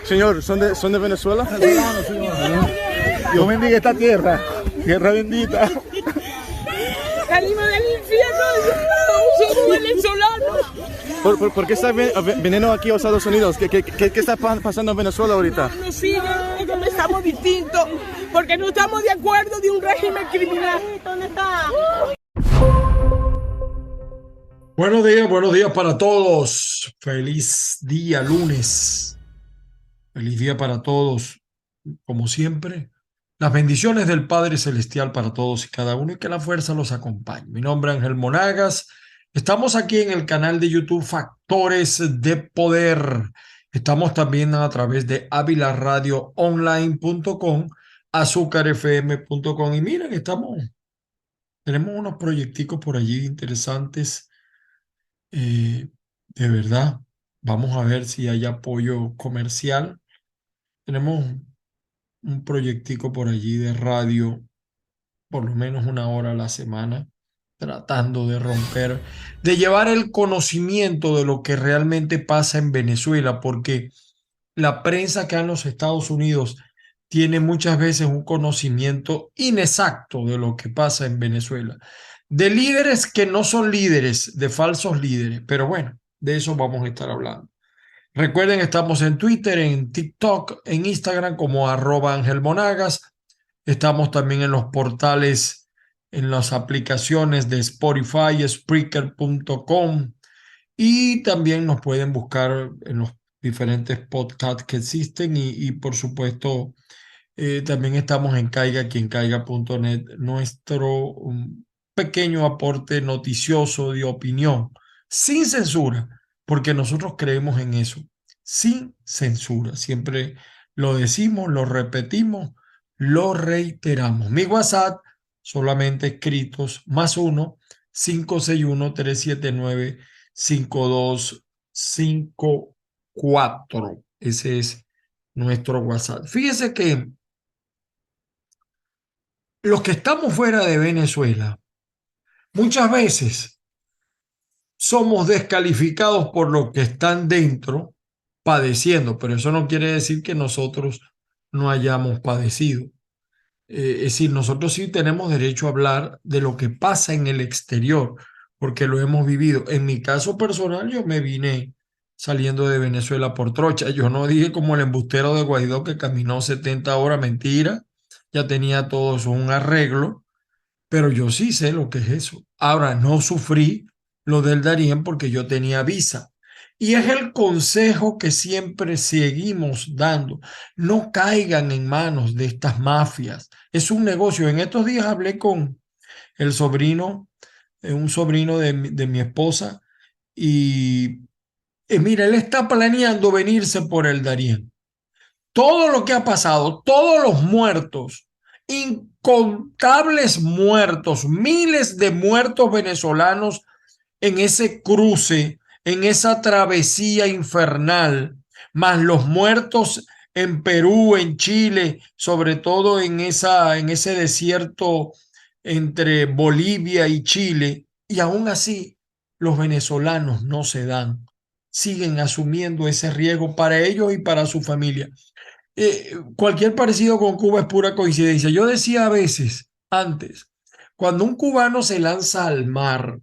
Señor, ¿son de Venezuela? Venezolano, señor. Dios bendiga esta tierra, tierra bendita. Salimos del infierno, somos venezolanos. ¿Por qué está viniendo aquí a los Estados Unidos? ¿Qué está pasando en Venezuela ahorita? Nos siguen, porque estamos distintos, porque no estamos de acuerdo de un régimen criminal. ¿Dónde está? Buenos días para todos. Feliz día lunes. Feliz día para todos. Como siempre, las bendiciones del Padre Celestial para todos y cada uno y que la fuerza los acompañe. Mi nombre es Ángel Monagas. Estamos aquí en el canal de YouTube Factores de Poder. Estamos también a través de avilaradioonline.com, azúcarfm.com. Y miren, tenemos unos proyecticos por allí interesantes. De verdad, vamos a ver si hay apoyo comercial. Tenemos un proyectico por allí de radio, por lo menos 1 hora a la semana, tratando de llevar el conocimiento de lo que realmente pasa en Venezuela, porque la prensa acá en los Estados Unidos tiene muchas veces un conocimiento inexacto de lo que pasa en Venezuela, de líderes que no son líderes, de falsos líderes, pero bueno, de eso vamos a estar hablando. Recuerden, estamos en Twitter, en TikTok, en Instagram como @AngelMonagas. Estamos también en los portales, en las aplicaciones de Spotify, Spreaker.com, y también nos pueden buscar en los diferentes podcasts que existen y por supuesto también estamos en quiencaiga.net, nuestro pequeño aporte noticioso de opinión, sin censura, porque nosotros creemos en eso, sin censura. Siempre lo decimos, lo repetimos, lo reiteramos. Mi WhatsApp, solamente escritos, +1 561 379 5254. Ese es nuestro WhatsApp. Fíjese que los que estamos fuera de Venezuela, muchas veces somos descalificados por los que están dentro padeciendo, pero eso no quiere decir que nosotros no hayamos padecido. Es decir, nosotros sí tenemos derecho a hablar de lo que pasa en el exterior, porque lo hemos vivido. En mi caso personal, yo me vine saliendo de Venezuela por trocha. Yo no dije como el embustero de Guaidó que caminó 70 horas, mentira. Ya tenía todo eso un arreglo, pero yo sí sé lo que es eso. Ahora, no sufrí lo del Darién porque yo tenía visa. Y es el consejo que siempre seguimos dando. No caigan en manos de estas mafias. Es un negocio. En estos días hablé con el sobrino, un sobrino de mi esposa, y mira, él está planeando venirse por el Darién. Todo lo que ha pasado, todos los muertos, incontables muertos, miles de muertos venezolanos en ese cruce, en esa travesía infernal, más los muertos en Perú, en Chile, sobre todo en ese desierto entre Bolivia y Chile, y aún así los venezolanos no se dan, siguen asumiendo ese riesgo para ellos y para su familia. Cualquier parecido con Cuba es pura coincidencia. Yo decía a veces, antes, cuando un cubano se lanza al mar,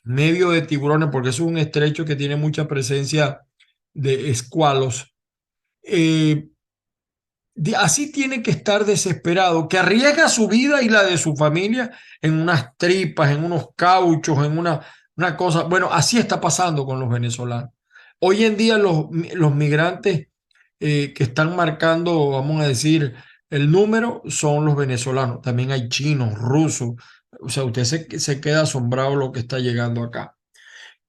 medio de tiburones, porque eso es un estrecho que tiene mucha presencia de escualos, así tiene que estar desesperado, que arriesga su vida y la de su familia en unas tripas, en unos cauchos, en una cosa. Bueno, así está pasando con los venezolanos. Hoy en día los migrantes que están marcando, vamos a decir, el número son los venezolanos. También hay chinos, rusos. O sea, usted se queda asombrado lo que está llegando acá.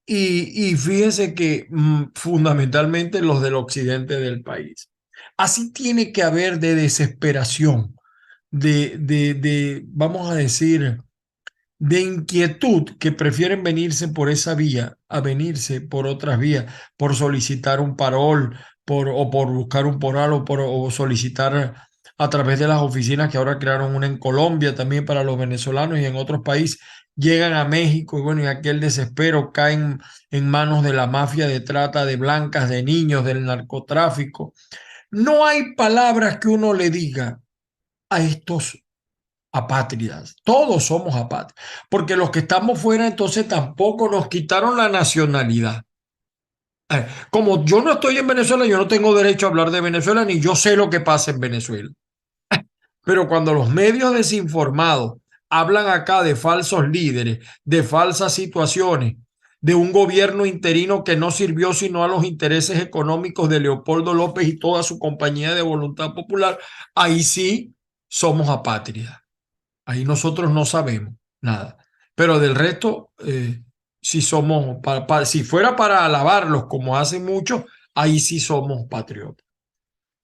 Y fíjese que fundamentalmente los del occidente del país. Así tiene que haber de desesperación, vamos a decir, de inquietud, que prefieren venirse por esa vía a venirse por otras vías, por solicitar un parol, o por buscar un poral o solicitar a través de las oficinas que ahora crearon una en Colombia también para los venezolanos y en otros países, llegan a México y bueno, y aquel desespero caen en manos de la mafia de trata de blancas, de niños, del narcotráfico. No hay palabras que uno le diga a estos apátridas. Todos somos apátridas, porque los que estamos fuera entonces tampoco nos quitaron la nacionalidad. Como yo no estoy en Venezuela, yo no tengo derecho a hablar de Venezuela, ni yo sé lo que pasa en Venezuela. Pero cuando los medios desinformados hablan acá de falsos líderes, de falsas situaciones, de un gobierno interino que no sirvió sino a los intereses económicos de Leopoldo López y toda su compañía de Voluntad Popular, ahí sí somos apátridas. Ahí nosotros no sabemos nada. Pero del resto, si somos, si fuera para alabarlos como hacen muchos, ahí sí somos patriotas.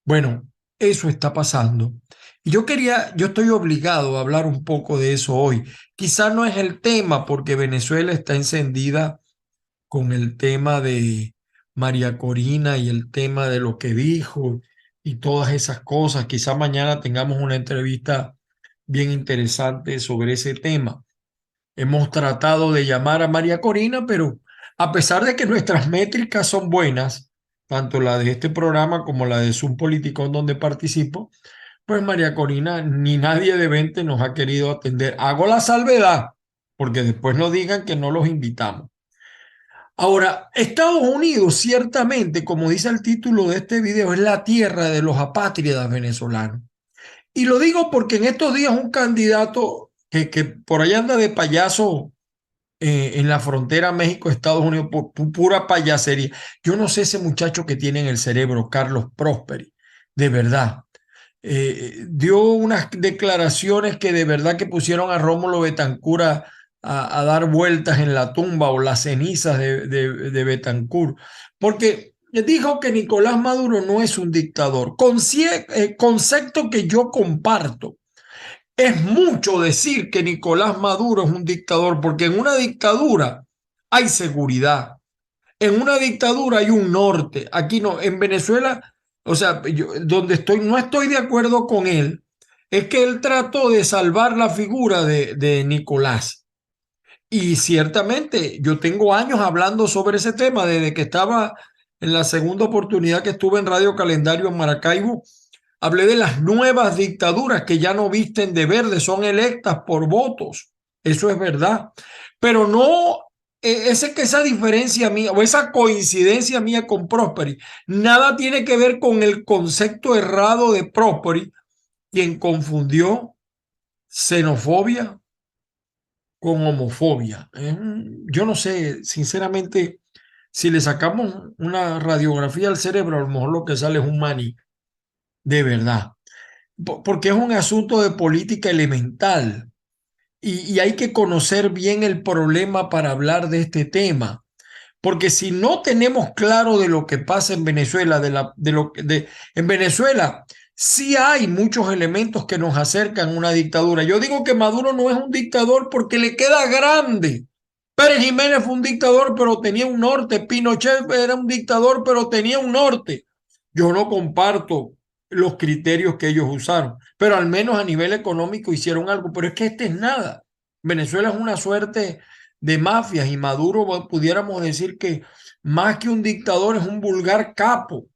Bueno, eso está pasando. Y yo estoy obligado a hablar un poco de eso hoy. Quizá no es el tema porque Venezuela está encendida con el tema de María Corina y el tema de lo que dijo y todas esas cosas. Quizá mañana tengamos una entrevista bien interesante sobre ese tema. Hemos tratado de llamar a María Corina, pero a pesar de que nuestras métricas son buenas, tanto la de este programa como la de Zoom Politicón donde participo, pues María Corina ni nadie de 20 nos ha querido atender. Hago la salvedad, porque después no digan que no los invitamos. Ahora, Estados Unidos, ciertamente, como dice el título de este video, es la tierra de los apátridas venezolanos. Y lo digo porque en estos días un candidato que por allá anda de payaso en la frontera México-Estados Unidos por pura payasería. Yo no sé ese muchacho que tiene en el cerebro, Carlos Prosperi, de verdad. Dio unas declaraciones que de verdad que pusieron a Rómulo Betancourt a dar vueltas en la tumba o las cenizas de Betancourt, porque dijo que Nicolás Maduro no es un dictador, concepto que yo comparto. Es mucho decir que Nicolás Maduro es un dictador, porque en una dictadura hay seguridad, en una dictadura hay un norte. Aquí no, en Venezuela, o sea, yo, donde estoy, no estoy de acuerdo con él, es que él trató de salvar la figura de Nicolás. Y ciertamente yo tengo años hablando sobre ese tema, desde que estaba en la segunda oportunidad que estuve en Radio Calendario en Maracaibo. Hablé de las nuevas dictaduras que ya no visten de verde, son electas por votos. Eso es verdad. Pero no, esa diferencia mía o esa coincidencia mía con Prosperi, nada tiene que ver con el concepto errado de Prosperi, quien confundió xenofobia con homofobia. Yo no sé, sinceramente, si le sacamos una radiografía al cerebro, a lo mejor lo que sale es un maní, de verdad. Porque es un asunto de política elemental y hay que conocer bien el problema para hablar de este tema. Porque si no tenemos claro de lo que pasa en Venezuela, en Venezuela sí hay muchos elementos que nos acercan a una dictadura. Yo digo que Maduro no es un dictador porque le queda grande. Pérez Jiménez fue un dictador, pero tenía un norte. Pinochet era un dictador, pero tenía un norte. Yo no comparto los criterios que ellos usaron, pero al menos a nivel económico hicieron algo. Pero es que este es nada. Venezuela es una suerte de mafias y Maduro pudiéramos decir que más que un dictador es un vulgar capo.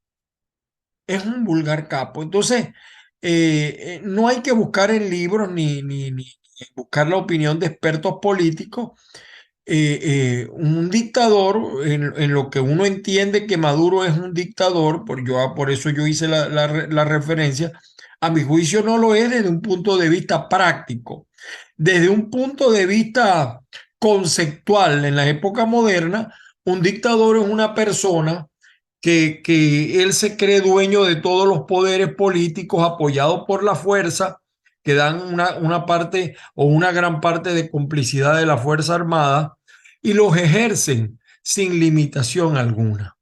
Es un vulgar capo. Entonces, no hay que buscar en libros ni buscar la opinión de expertos políticos. Un dictador, en lo que uno entiende que Maduro es un dictador, por eso yo hice la referencia, a mi juicio no lo es desde un punto de vista práctico. Desde un punto de vista conceptual, en la época moderna, un dictador es una persona que él se cree dueño de todos los poderes políticos apoyados por la fuerza, que dan una parte o una gran parte de complicidad de la Fuerza Armada y los ejercen sin limitación alguna.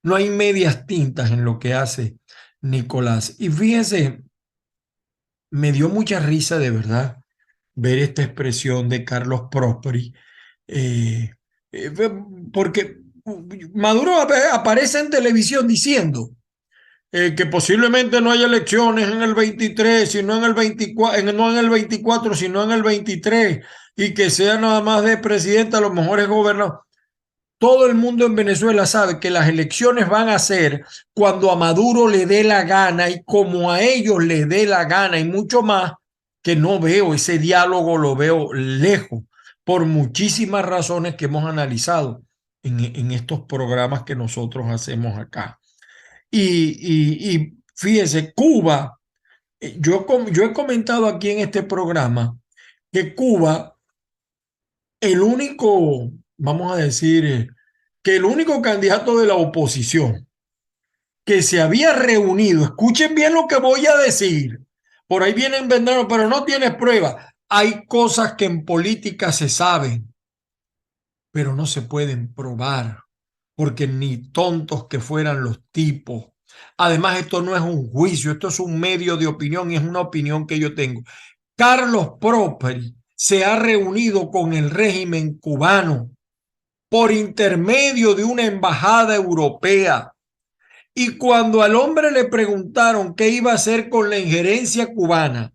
No hay medias tintas en lo que hace Nicolás. Y fíjense, me dio mucha risa de verdad ver esta expresión de Carlos Prosperi, eh, eh, porque Maduro aparece en televisión diciendo que posiblemente no haya elecciones en el 23, sino en el 24, no en el 24, sino en el 23, y que sea nada más de presidente, a lo mejor es gobernador. Todo el mundo en Venezuela sabe que las elecciones van a ser cuando a Maduro le dé la gana y como a ellos les dé la gana, y mucho más, que no veo ese diálogo, lo veo lejos, por muchísimas razones que hemos analizado en estos programas que nosotros hacemos acá. Y fíjese, Cuba, yo he comentado aquí en este programa que Cuba, el único, vamos a decir, que el único candidato de la oposición que se había reunido, escuchen bien lo que voy a decir, por ahí vienen vendiendo, pero no tienes prueba. Hay cosas que en política se saben, pero no se pueden probar, porque ni tontos que fueran los tipos. Además, esto no es un juicio, esto es un medio de opinión y es una opinión que yo tengo. Carlos Prosperi se ha reunido con el régimen cubano por intermedio de una embajada europea. Y cuando al hombre le preguntaron qué iba a hacer con la injerencia cubana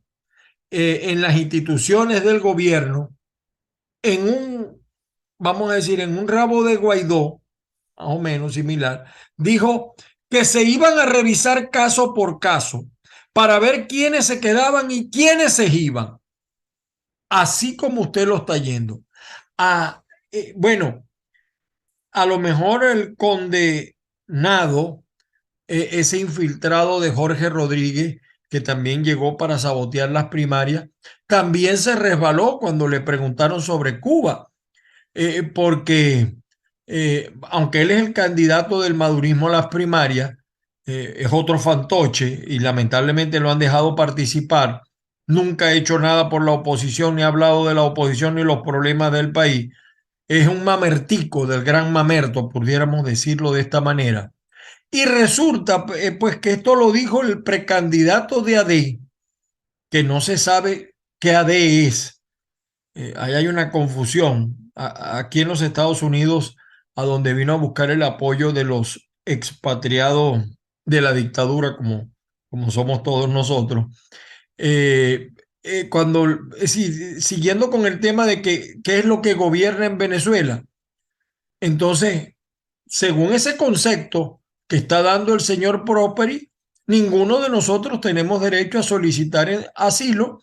en las instituciones del gobierno, en un, vamos a decir, en un rabo de Guaidó, más o menos similar, dijo que se iban a revisar caso por caso para ver quiénes se quedaban y quiénes se iban. Así como usted lo está yendo. Bueno, a lo mejor el condenado, ese infiltrado de Jorge Rodríguez, que también llegó para sabotear las primarias, también se resbaló cuando le preguntaron sobre Cuba, porque aunque él es el candidato del madurismo a las primarias, es otro fantoche y lamentablemente lo han dejado participar. Nunca ha hecho nada por la oposición, ni ha hablado de la oposición ni los problemas del país. Es un mamertico del gran mamerto, pudiéramos decirlo de esta manera. Y resulta, pues, que esto lo dijo el precandidato de AD, que no se sabe qué AD es. Ahí hay una confusión. Aquí en los Estados Unidos, a donde vino a buscar el apoyo de los expatriados de la dictadura, como somos todos nosotros. Siguiendo con el tema de qué es lo que gobierna en Venezuela. Entonces, según ese concepto que está dando el señor Prosperi, ninguno de nosotros tenemos derecho a solicitar asilo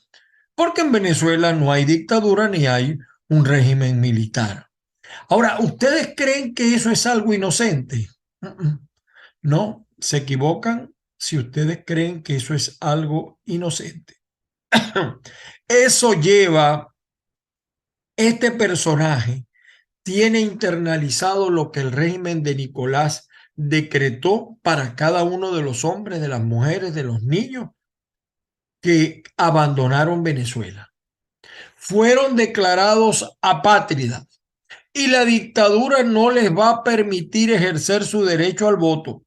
porque en Venezuela no hay dictadura ni hay un régimen militar. Ahora, ¿ustedes creen que eso es algo inocente? No, se equivocan si ustedes creen que eso es algo inocente. Eso lleva, este personaje tiene internalizado lo que el régimen de Nicolás decretó para cada uno de los hombres, de las mujeres, de los niños que abandonaron Venezuela. Fueron declarados apátridas y la dictadura no les va a permitir ejercer su derecho al voto.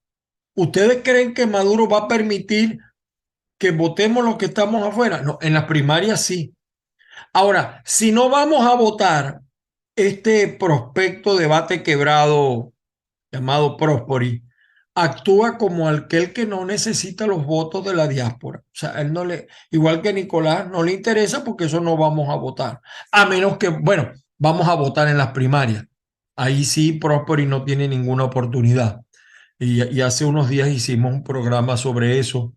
¿Ustedes creen que Maduro va a permitir que votemos los que estamos afuera? No, en las primarias sí. Ahora, si no vamos a votar, este prospecto debate quebrado llamado Prosperi actúa como aquel que no necesita los votos de la diáspora. O sea, él no le, igual que Nicolás, no le interesa porque eso no vamos a votar. A menos que, bueno, vamos a votar en las primarias. Ahí sí Prosperi no tiene ninguna oportunidad. Y hace unos días hicimos un programa sobre eso.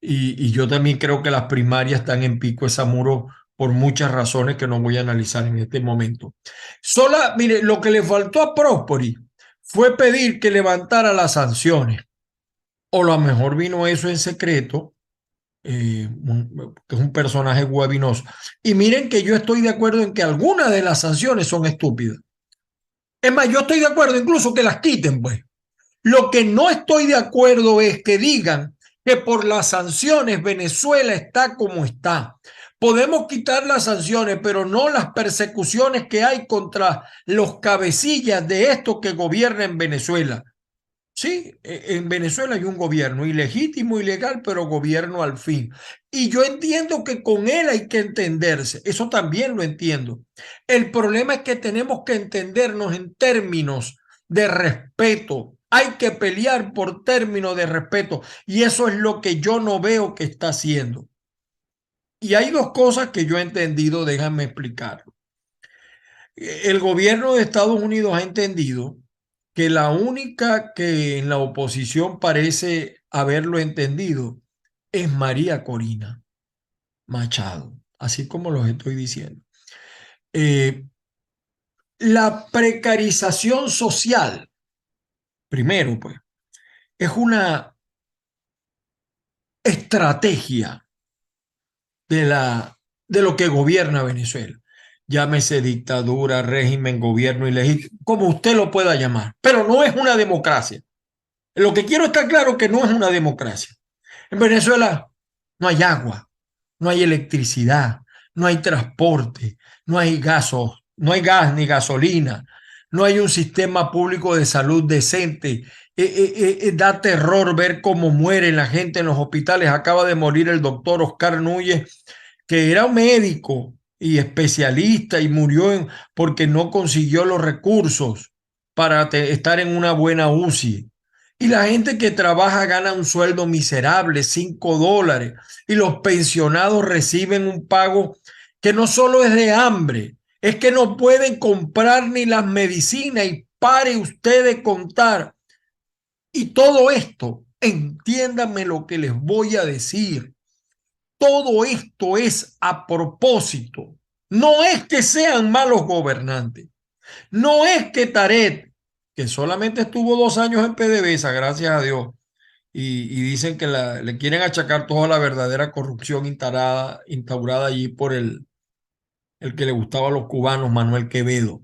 Y yo también creo que las primarias están en pico de Zamuro por muchas razones que no voy a analizar en este momento. Mire, lo que le faltó a Prosperi fue pedir que levantara las sanciones. O a lo mejor vino eso en secreto, que es un personaje huevinoso. Y miren que yo estoy de acuerdo en que algunas de las sanciones son estúpidas. Es más, yo estoy de acuerdo incluso que las quiten, pues. Lo que no estoy de acuerdo es que digan que por las sanciones Venezuela está como está. Podemos quitar las sanciones, pero no las persecuciones que hay contra los cabecillas de esto que gobierna en Venezuela. Sí, en Venezuela hay un gobierno ilegítimo, ilegal, pero gobierno al fin. Y yo entiendo que con él hay que entenderse. Eso también lo entiendo. El problema es que tenemos que entendernos en términos de respeto, Hay que pelear por términos de respeto y eso es lo que yo no veo que está haciendo. Y hay dos cosas que yo he entendido, déjame explicarlo. El gobierno de Estados Unidos ha entendido que la única que en la oposición parece haberlo entendido es María Corina Machado, así como los estoy diciendo. La precarización social, primero, pues, es una estrategia de lo que gobierna Venezuela. Llámese dictadura, régimen, gobierno ilegítimo, como usted lo pueda llamar, pero no es una democracia. Lo que quiero estar claro que no es una democracia. En Venezuela no hay agua, no hay electricidad, no hay transporte, no hay gasos, no hay gas ni gasolina, no hay un sistema público de salud decente. Da terror ver cómo muere la gente en los hospitales. Acaba de morir el doctor Oscar Núñez, que era un médico y especialista y murió porque no consiguió los recursos para estar en una buena UCI. Y la gente que trabaja gana un sueldo miserable, $5, y los pensionados reciben un pago que no solo es de hambre, es que no pueden comprar ni las medicinas y pare usted de contar. Y todo esto, entiéndanme lo que les voy a decir, todo esto es a propósito. No es que sean malos gobernantes, no es que Tarek, que solamente estuvo 2 años en PDVSA, gracias a Dios, y dicen que le quieren achacar toda la verdadera corrupción instaurada allí por el que le gustaba a los cubanos, Manuel Quevedo,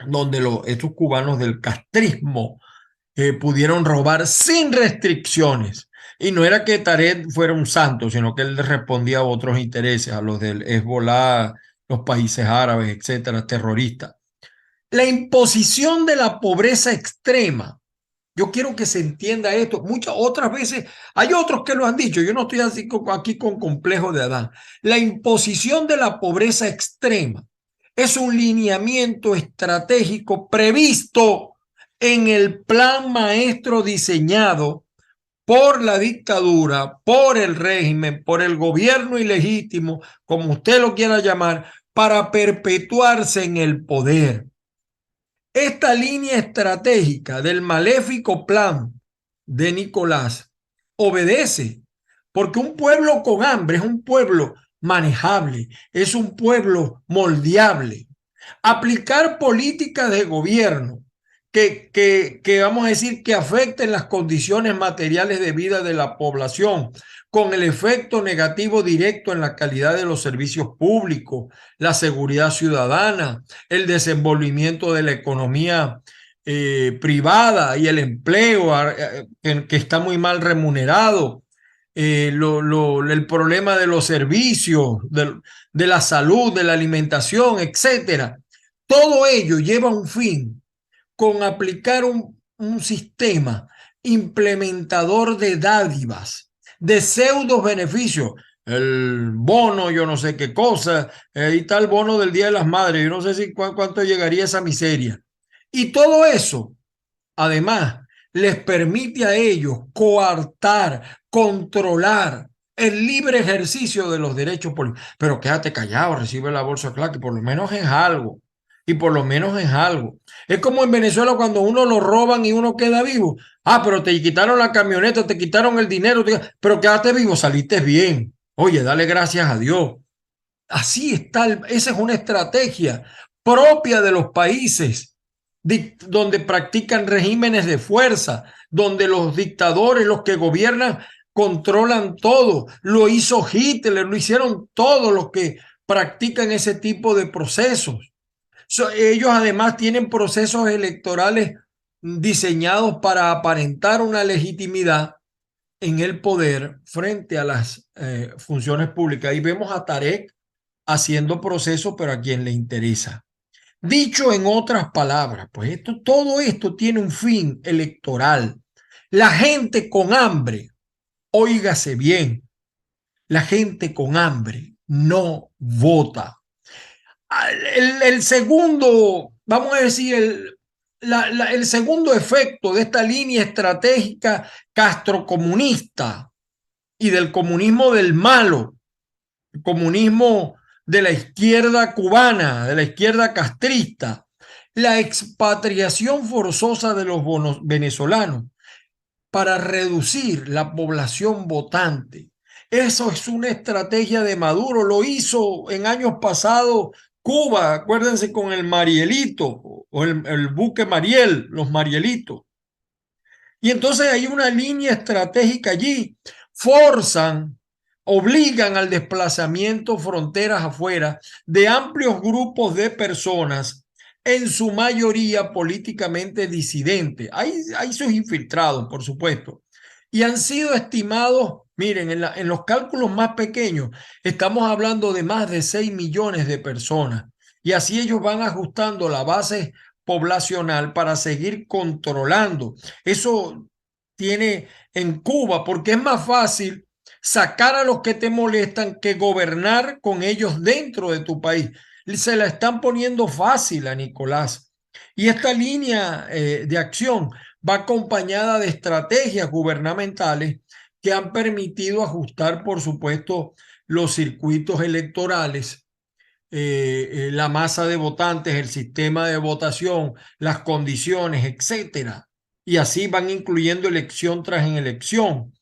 donde estos cubanos del castrismo pudieron robar sin restricciones. Y no era que Tarek fuera un santo, sino que él respondía a otros intereses, a los del Hezbollah, los países árabes, etcétera, terroristas. La imposición de la pobreza extrema. Yo quiero que se entienda esto. Muchas otras veces, hay otros que lo han dicho, yo no estoy así aquí con complejo de Adán. La imposición de la pobreza extrema es un lineamiento estratégico previsto en el plan maestro diseñado por la dictadura, por el régimen, por el gobierno ilegítimo, como usted lo quiera llamar, para perpetuarse en el poder. Esta línea estratégica del maléfico plan de Nicolás obedece porque un pueblo con hambre es un pueblo manejable, es un pueblo moldeable. Aplicar políticas de gobierno que vamos a decir que afecten las condiciones materiales de vida de la población, con el efecto negativo directo en la calidad de los servicios públicos, la seguridad ciudadana, el desenvolvimiento de la economía privada y el empleo que está muy mal remunerado, el problema de los servicios, de la salud, de la alimentación, etcétera. Todo ello lleva a un fin con aplicar un sistema implementador de dádivas, de pseudos beneficios, el bono, yo no sé qué cosa, y tal bono del Día de las Madres, yo no sé si cuánto llegaría esa miseria. Y todo eso, además, les permite a ellos coartar, controlar el libre ejercicio de los derechos políticos. Pero quédate callado, recibe la bolsa de clase, que por lo menos es algo. Y por lo menos es algo. Es como en Venezuela cuando uno lo roban y uno queda vivo. Ah, pero te quitaron la camioneta, te quitaron el dinero, pero quédate vivo, saliste bien. Oye, dale gracias a Dios. Así está, esa es una estrategia propia de los países donde practican regímenes de fuerza, donde los dictadores, los que gobiernan, controlan todo. Lo hizo Hitler, lo hicieron todos los que practican ese tipo de procesos. Ellos además tienen procesos electorales diseñados para aparentar una legitimidad en el poder frente a las funciones públicas. Y vemos a Tarek haciendo procesos, pero a quien le interesa. Dicho en otras palabras, pues todo esto tiene un fin electoral. La gente con hambre, óigase bien, la gente con hambre no vota. El segundo, vamos a decir, el segundo efecto de esta línea estratégica castrocomunista y del comunismo del malo, el comunismo de la izquierda cubana, de la izquierda castrista, la expatriación forzosa de los venezolanos para reducir la población votante. Eso es una estrategia de Maduro, lo hizo en años pasados Cuba, acuérdense con el Marielito o el buque Mariel, los Marielitos. Y entonces hay una línea estratégica allí, forzan, obligan al desplazamiento fronteras afuera de amplios grupos de personas, en su mayoría políticamente disidentes. Hay sus infiltrados, por supuesto, y han sido estimados, miren, en los cálculos más pequeños, estamos hablando de más de 6 millones de personas, y así ellos van ajustando la base poblacional para seguir controlando. Eso tiene en Cuba, porque es más fácil sacar a los que te molestan que gobernar con ellos dentro de tu país. Se la están poniendo fácil a Nicolás. Y esta línea de acción va acompañada de estrategias gubernamentales que han permitido ajustar, por supuesto, los circuitos electorales, la masa de votantes, el sistema de votación, las condiciones, etcétera. Y así van incluyendo elección tras elección.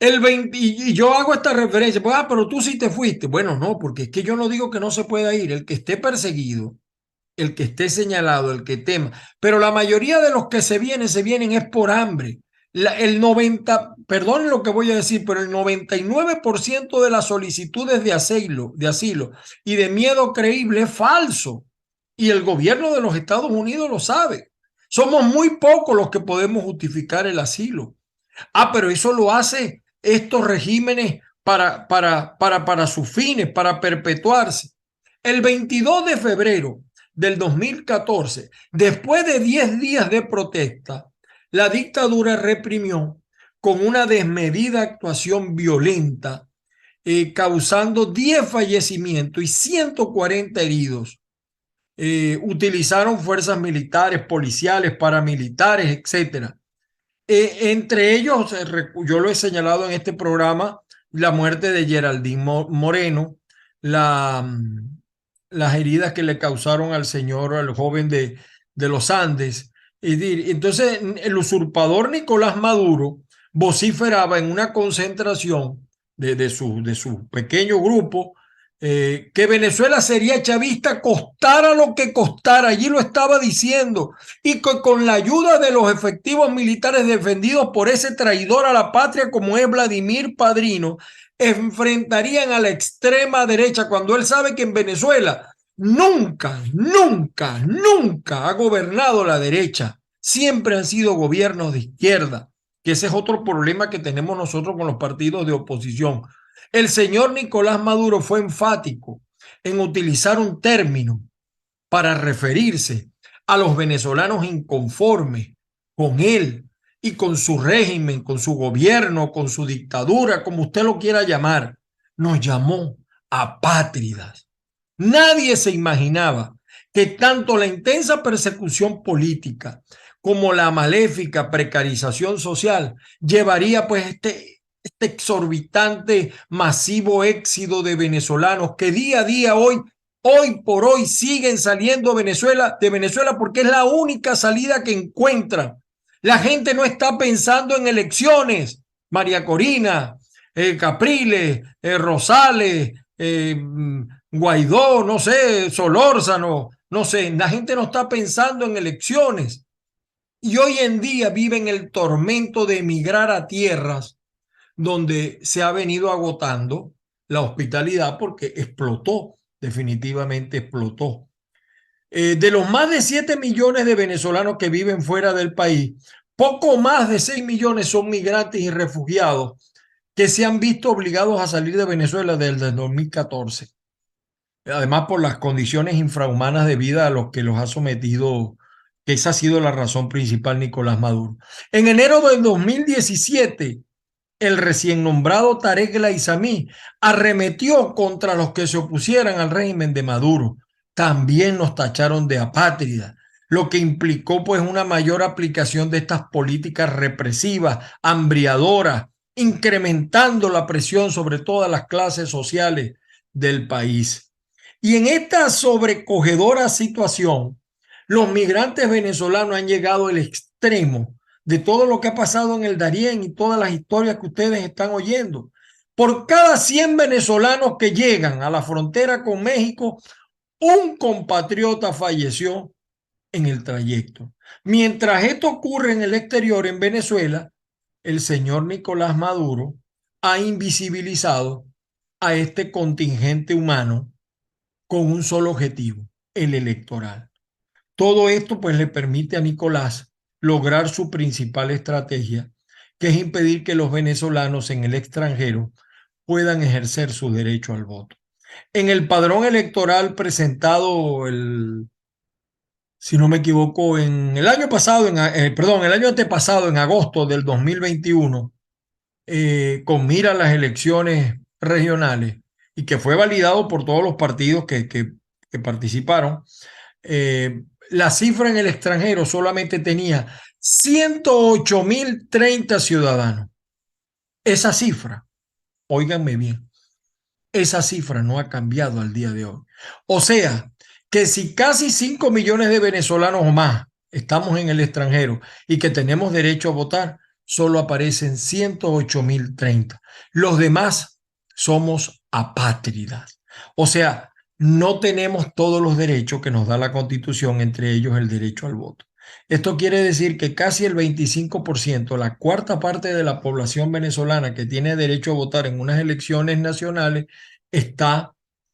Y yo hago esta referencia, pues, pero tú sí te fuiste. Bueno, no, porque es que yo no digo que no se pueda ir. El que esté perseguido, el que esté señalado, el que tema. Pero la mayoría de los que se vienen es por hambre. Perdonen lo que voy a decir, pero el 99% de las solicitudes de asilo y de miedo creíble es falso. Y el gobierno de los Estados Unidos lo sabe. Somos muy pocos los que podemos justificar el asilo. Pero eso lo hace estos regímenes para sus fines, para perpetuarse. El 22 de febrero del 2014, después de 10 días de protesta, la dictadura reprimió con una desmedida actuación violenta, causando 10 fallecimientos y 140 heridos. Utilizaron fuerzas militares, policiales, paramilitares, etcétera. Entre ellos, yo lo he señalado en este programa, la muerte de Geraldine Moreno, las heridas que le causaron al señor, al joven de los Andes. Entonces, el usurpador Nicolás Maduro vociferaba en una concentración de su pequeño grupo que Venezuela sería chavista costara lo que costara. Allí lo estaba diciendo, y con la ayuda de los efectivos militares defendidos por ese traidor a la patria como es Vladimir Padrino, enfrentarían a la extrema derecha, cuando él sabe que en Venezuela nunca ha gobernado la derecha. Siempre han sido gobiernos de izquierda, que ese es otro problema que tenemos nosotros con los partidos de oposición. El señor Nicolás Maduro fue enfático en utilizar un término para referirse a los venezolanos inconformes con él y con su régimen, con su gobierno, con su dictadura, como usted lo quiera llamar. Nos llamó apátridas. Nadie se imaginaba que tanto la intensa persecución política como la maléfica precarización social llevaría pues este exorbitante, masivo éxodo de venezolanos que día a día, hoy por hoy, siguen saliendo de Venezuela porque es la única salida que encuentran. La gente no está pensando en elecciones. María Corina, Capriles, Rosales, Guaidó, no sé, Solórzano, no sé, la gente no está pensando en elecciones. Y hoy en día viven el tormento de emigrar a tierras donde se ha venido agotando la hospitalidad porque explotó, definitivamente explotó. De los más de 7 millones de venezolanos que viven fuera del país, poco más de 6 millones son migrantes y refugiados que se han visto obligados a salir de Venezuela desde el 2014. Además, por las condiciones infrahumanas de vida a los que los ha sometido, que esa ha sido la razón principal Nicolás Maduro. En enero del 2017, el recién nombrado Tarek El Aissami arremetió contra los que se opusieran al régimen de Maduro. También nos tacharon de apátrida. lo que implicó pues una mayor aplicación de estas políticas represivas, hambriadoras, incrementando la presión sobre todas las clases sociales del país. Y en esta sobrecogedora situación, los migrantes venezolanos han llegado al extremo de todo lo que ha pasado en el Darién y todas las historias que ustedes están oyendo. Por cada 100 venezolanos que llegan a la frontera con México, un compatriota falleció en el trayecto. Mientras esto ocurre en el exterior, en Venezuela, el señor Nicolás Maduro ha invisibilizado a este contingente humano con un solo objetivo, el electoral. Todo esto pues le permite a Nicolás lograr su principal estrategia, que es impedir que los venezolanos en el extranjero puedan ejercer su derecho al voto. En el padrón electoral presentado si no me equivoco, en el año pasado, el año antepasado, en agosto del 2021, con mira a las elecciones regionales y que fue validado por todos los partidos que participaron, la cifra en el extranjero solamente tenía 108.030 ciudadanos. Esa cifra, óiganme bien, esa cifra no ha cambiado al día de hoy. O sea, que si casi 5 millones de venezolanos o más estamos en el extranjero y que tenemos derecho a votar, solo aparecen 108.030. Los demás somos apátridas. O sea, no tenemos todos los derechos que nos da la Constitución, entre ellos el derecho al voto. Esto quiere decir que casi el 25%, la cuarta parte de la población venezolana que tiene derecho a votar en unas elecciones nacionales, está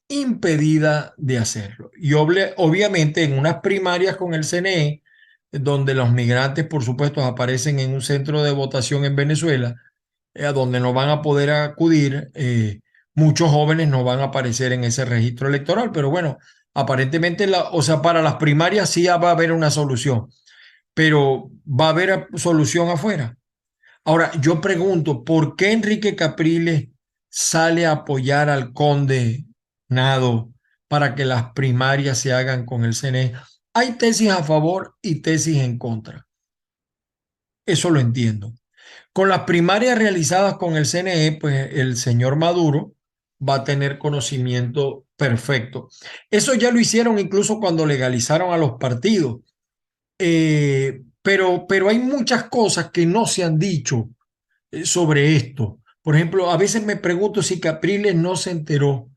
impedida de hacerlo. Y obviamente en unas primarias con el CNE, donde los migrantes, por supuesto, aparecen en un centro de votación en Venezuela, a donde no van a poder acudir, muchos jóvenes no van a aparecer en ese registro electoral, pero bueno, aparentemente, o sea, para las primarias sí va a haber una solución, pero va a haber solución afuera. Ahora, yo pregunto, ¿por qué Enrique Capriles sale a apoyar al conde Nado para que las primarias se hagan con el CNE? Hay tesis a favor y tesis en contra. Eso lo entiendo. Con las primarias realizadas con el CNE, pues el señor Maduro va a tener conocimiento perfecto. Eso ya lo hicieron incluso cuando legalizaron a los partidos. Pero hay muchas cosas que no se han dicho sobre esto. Por ejemplo, a veces me pregunto si Capriles no se enteró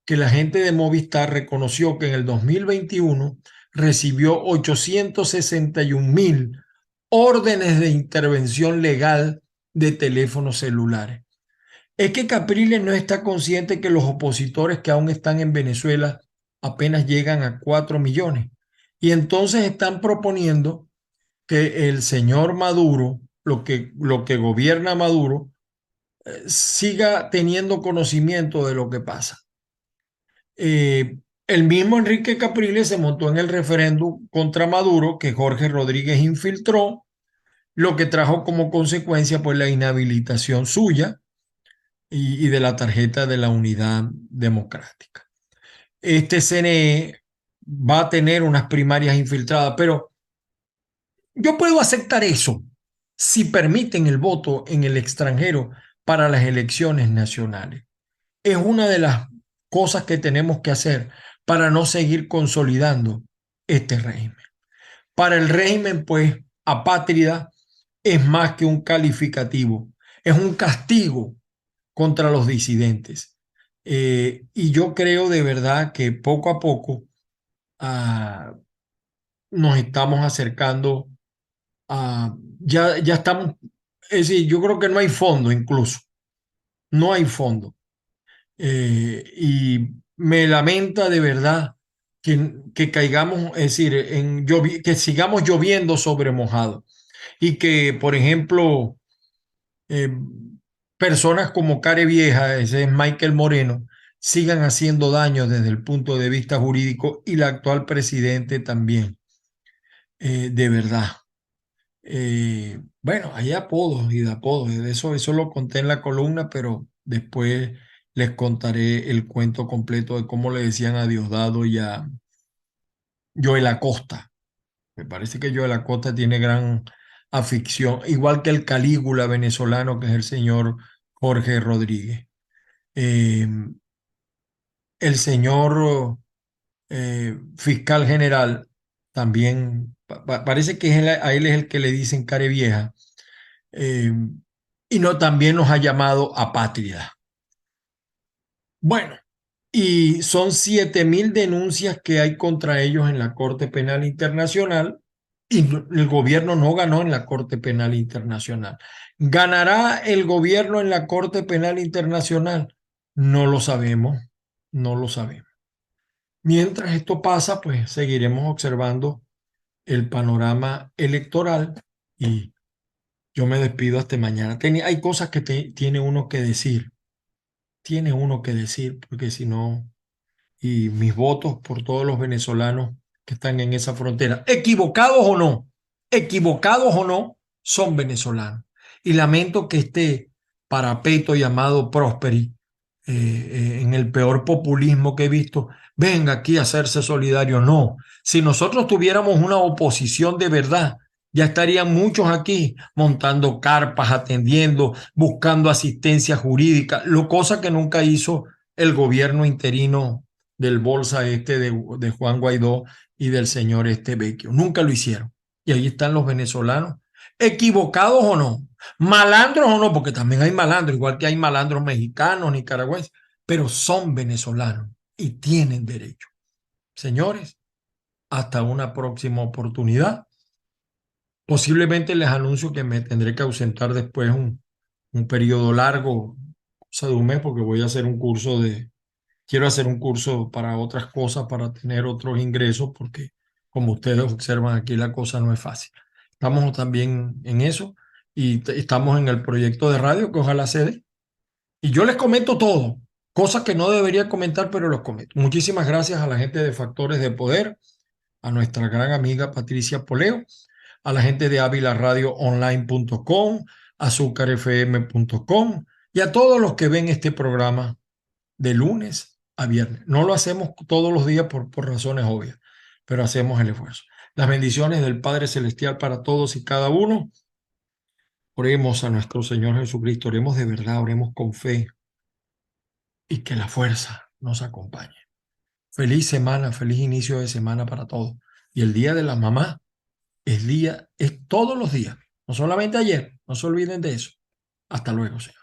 que la gente de Movistar reconoció que en el 2021 recibió 861.000 órdenes de intervención legal de teléfonos celulares. Es que Capriles no está consciente que los opositores que aún están en Venezuela apenas llegan a 4 millones. Y entonces están proponiendo que el señor Maduro, lo que gobierna Maduro, siga teniendo conocimiento de lo que pasa. El mismo Enrique Capriles se montó en el referéndum contra Maduro que Jorge Rodríguez infiltró, lo que trajo como consecuencia pues la inhabilitación suya y de la tarjeta de la Unidad Democrática. Este CNE va a tener unas primarias infiltradas, pero yo puedo aceptar eso si permiten el voto en el extranjero para las elecciones nacionales. Es una de las cosas que tenemos que hacer para no seguir consolidando este régimen. Para el régimen, pues, apátrida es más que un calificativo, es un castigo contra los disidentes. Y yo creo de verdad que poco a poco nos estamos acercando ya estamos, es decir, yo creo que no hay fondo incluso, no hay fondo. Y me lamenta de verdad que caigamos, es decir, que sigamos lloviendo sobre mojado y que, por ejemplo, personas como Care Vieja, ese es Michael Moreno, sigan haciendo daño desde el punto de vista jurídico y la actual presidente también, de verdad. Bueno, hay apodos y de apodos, eso lo conté en la columna, pero después les contaré el cuento completo de cómo le decían a Diosdado y a Joel Acosta, Me parece que Joel Acosta tiene gran afición, igual que el Calígula venezolano, que es el señor Jorge Rodríguez. Eh, el señor fiscal general también, parece que a él es el que le dicen care vieja, eh, y no también nos ha llamado apátrida. Bueno, y son 7.000 denuncias que hay contra ellos en la Corte Penal Internacional y el gobierno no ganó en la Corte Penal Internacional. ¿Ganará el gobierno en la Corte Penal Internacional? No lo sabemos, no lo sabemos. Mientras esto pasa, pues seguiremos observando el panorama electoral y yo me despido hasta mañana. Hay cosas que tiene uno que decir, porque si no, y mis votos por todos los venezolanos que están en esa frontera, equivocados o no, son venezolanos. Y lamento que este parapeto llamado Prosperi, en el peor populismo que he visto, venga aquí a hacerse solidario. No, si nosotros tuviéramos una oposición de verdad, ya estarían muchos aquí montando carpas, atendiendo, buscando asistencia jurídica, cosa que nunca hizo el gobierno interino del bolsa de Juan Guaidó y del señor Vecchio. Nunca lo hicieron. Y ahí están los venezolanos, equivocados o no, malandros o no, porque también hay malandros, igual que hay malandros mexicanos, nicaragüenses, pero son venezolanos y tienen derecho. Señores, hasta una próxima oportunidad. Posiblemente les anuncio que me tendré que ausentar después un periodo largo, cosa de un mes, porque voy a hacer un curso quiero hacer un curso para otras cosas, para tener otros ingresos, porque como ustedes observan aquí la cosa no es fácil. Estamos también en eso y estamos en el proyecto de radio que ojalá se dé. Y yo les comento todo, cosas que no debería comentar, pero los comento. Muchísimas gracias a la gente de Factores de Poder, a nuestra gran amiga Patricia Poleo, a la gente de avilaradioonline.com, azúcarfm.com y a todos los que ven este programa de lunes a viernes. No lo hacemos todos los días por razones obvias, pero hacemos el esfuerzo. Las bendiciones del Padre Celestial para todos y cada uno. Oremos a nuestro Señor Jesucristo, oremos de verdad, oremos con fe y que la fuerza nos acompañe. Feliz semana, feliz inicio de semana para todos. Y el Día de la Mamá es todos los días, no solamente ayer, no se olviden de eso. Hasta luego, señor.